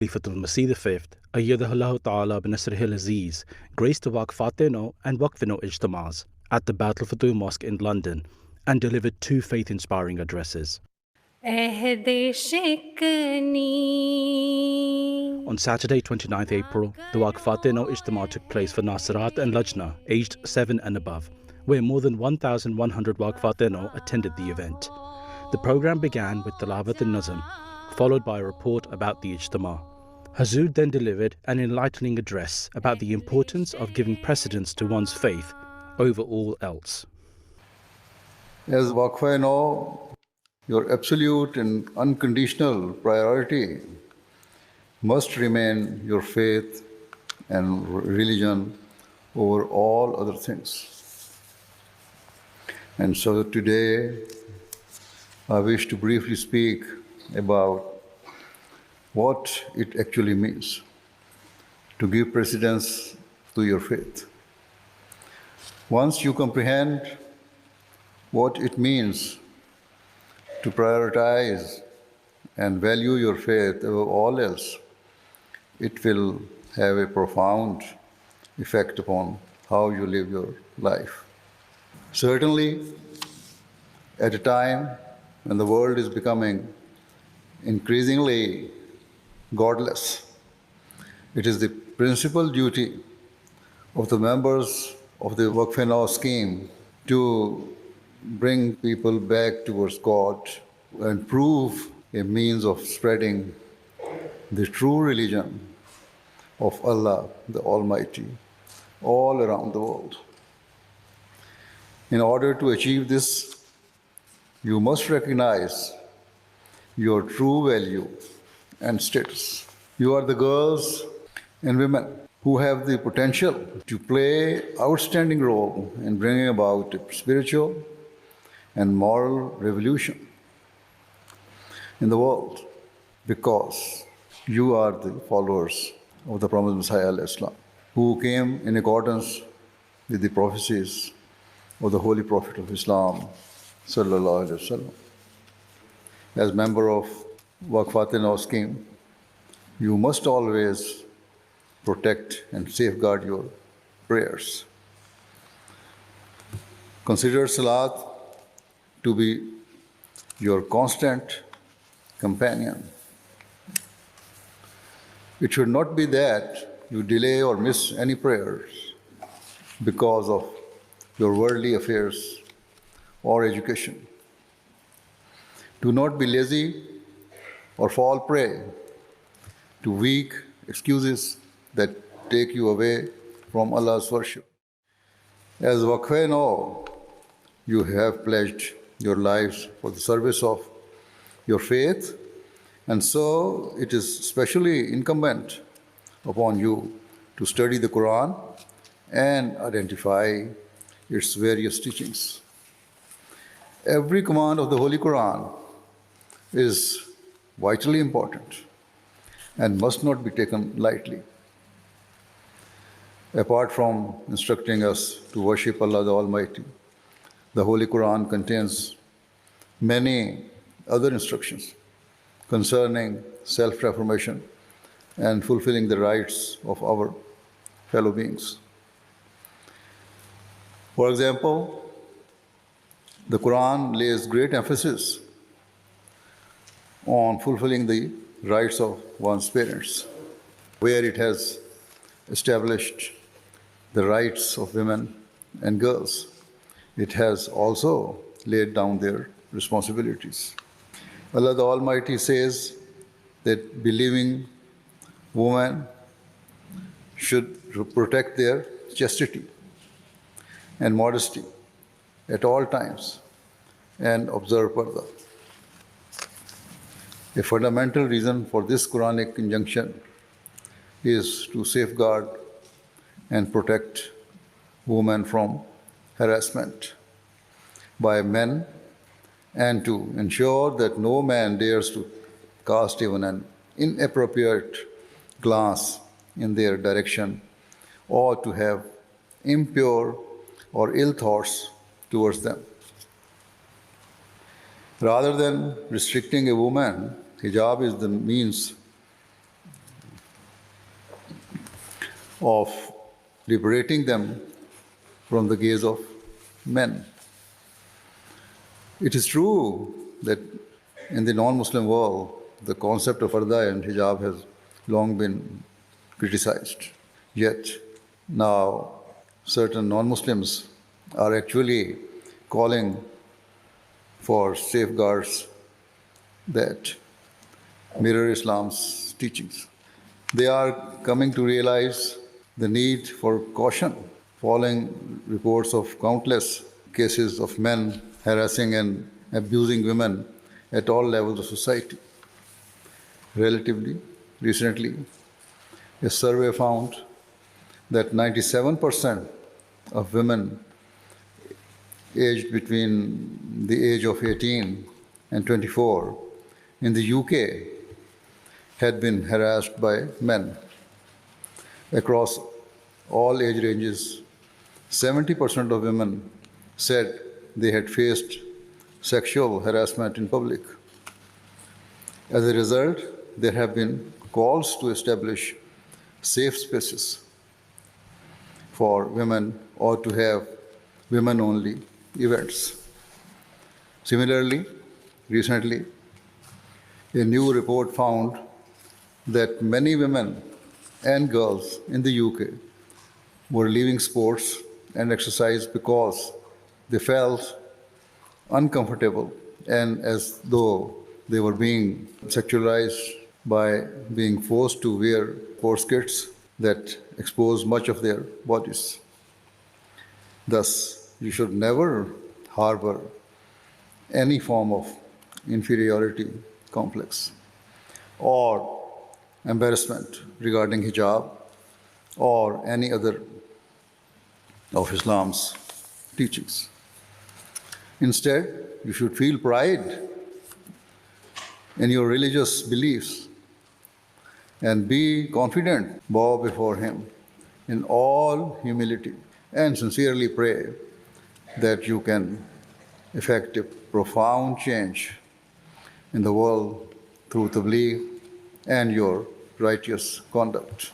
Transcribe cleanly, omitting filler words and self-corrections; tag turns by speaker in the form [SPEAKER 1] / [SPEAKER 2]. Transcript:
[SPEAKER 1] Khalifatul Masih V, Ayyadahu Ta'ala b'Nasrihi al-Aziz, graced the Waqf-e-Nau and Waqf-e-Nau ijtimas at the Battle for Butور Mosque in London and delivered two faith-inspiring addresses. On Saturday, 29th April, the Waqf-e-Nau ijtima took place for Nasirat and Lajna, aged 7 and above, where more than 1,100 Waqf-e-Nau attended the event. The program began with Tilawat al-Nazm, followed by a report about the ijtima. Hazur then delivered an enlightening address about the importance of giving precedence to one's faith over all else.
[SPEAKER 2] As Waqf-e-Nau, your absolute and unconditional priority must remain your faith and religion over all other things. And so today, I wish to briefly speak about what it actually means to give precedence to your faith. Once you comprehend what it means to prioritize and value your faith above all else, it will have a profound effect upon how you live your life. Certainly, at a time when the world is becoming increasingly godless, it is the principal duty of the members of the Waqf-e-Nau scheme to bring people back towards God and prove a means of spreading the true religion of Allah, the Almighty, all around the world. In order to achieve this, you must recognize your true value and status. You are the girls and women who have the potential to play an outstanding role in bringing about a spiritual and moral revolution in the world, because you are the followers of the promised Messiah ﷺ, who came in accordance with the prophecies of the Holy Prophet of Islam sallallahu alaihi wasallam. As member of Waqf-e-Nau scheme, you must always protect and safeguard your prayers. Consider Salat to be your constant companion. It should not be that you delay or miss any prayers because of your worldly affairs or education. Do not be lazy or fall prey to weak excuses that take you away from Allah's worship. As Waqf-e-Nau, you have pledged your lives for the service of your faith, and so it is especially incumbent upon you to study the Quran and identify its various teachings. Every command of the Holy Quran is vitally important and must not be taken lightly. Apart from instructing us to worship Allah the Almighty, the Holy Quran contains many other instructions concerning self-reformation and fulfilling the rights of our fellow beings. For example, the Quran lays great emphasis on fulfilling the rights of one's parents, where it has established the rights of women and girls. It has also laid down their responsibilities. Allah the Almighty says that believing women should protect their chastity and modesty at all times and observe parda. A fundamental reason for this Quranic injunction is to safeguard and protect women from harassment by men, and to ensure that no man dares to cast even an inappropriate glance in their direction or to have impure or ill thoughts towards them. Rather than restricting a woman, hijab is the means of liberating them from the gaze of men. It is true that in the non-Muslim world, the concept of parda and hijab has long been criticized. Yet now certain non-Muslims are actually calling for safeguards that mirror Islam's teachings. They are coming to realize the need for caution following reports of countless cases of men harassing and abusing women at all levels of society. Relatively recently, a survey found that 97% of women aged between the age of 18 and 24 in the UK had been harassed by men. Across all age ranges, 70% of women said they had faced sexual harassment in public. As a result, there have been calls to establish safe spaces for women or to have women-only events. Similarly, recently, a new report found that many women and girls in the UK were leaving sports and exercise because they felt uncomfortable and as though they were being sexualized by being forced to wear sports kits that expose much of their bodies. Thus, you should never harbor any form of inferiority complex or embarrassment regarding hijab or any other of Islam's teachings. Instead, you should feel pride in your religious beliefs and be confident, bow before Him in all humility, and sincerely pray that you can effect a profound change in the world through tabligh and your righteous conduct.